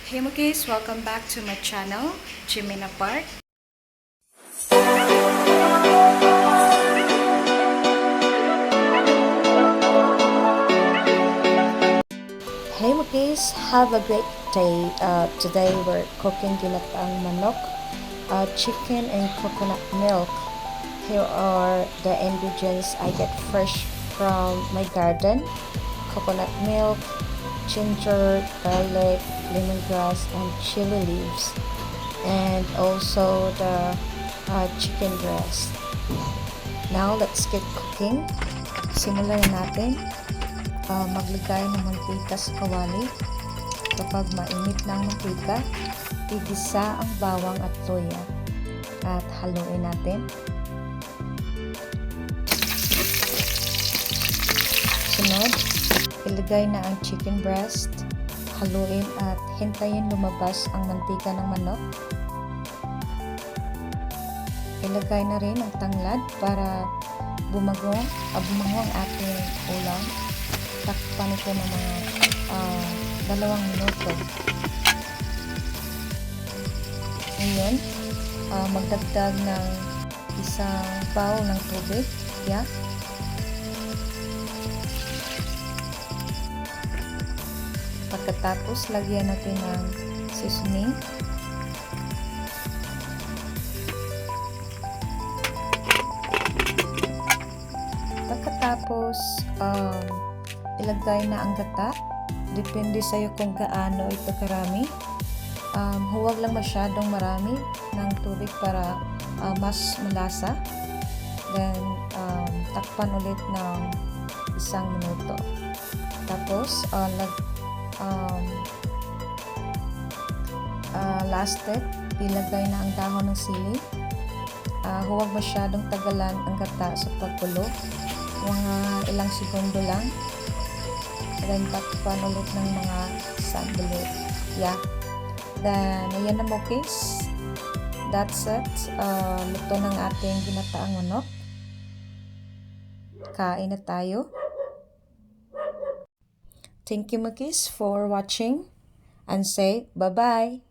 Hey Mukis, welcome back to my channel, Jimena Park. Hey Mukis, have a great day. Today we're cooking ginataang manok, chicken and coconut milk. Here are the ingredients I get fresh from my garden: coconut milk, ginger, garlic, lemongrass, and chili leaves, and also the chicken breast. Now let's get cooking. Simulan na natin. Maglagay ng mantika sa kawali. Kapag mainit na ang mantika, igisa ang bawang at toya at haluin natin. Sunod, ilagay na ang chicken breast, haluin at hintayin lumabas ang mantika ng manok. Ilagay na rin ang tanglad para bumango ang ating ulam. Takpan ito ng mga 2 minuto. Ngayon, magdagdag ng isang bowl ng tubig. Yeah. Pagkatapos, lagyan natin ng seasoning. Pagkatapos, ilagay na ang gata. Depende sa iyo kung gaano ito karami. Huwag lang masyadong marami ng tubig para mas malasa. Then, takpan ulit ng 1 minuto. Tapos, last step, ilagay na ang dahon ng sili. Huwag masyadong tagalan ang gata sa pagkulo. Mga ilang segundo lang. Then, takpan ulit ng mga sandali. Yeah. Then, ayan na Mukis. That's it. Luto ng ating ginataang manok. Kain na tayo. Thank you Mukis for watching. And say bye-bye.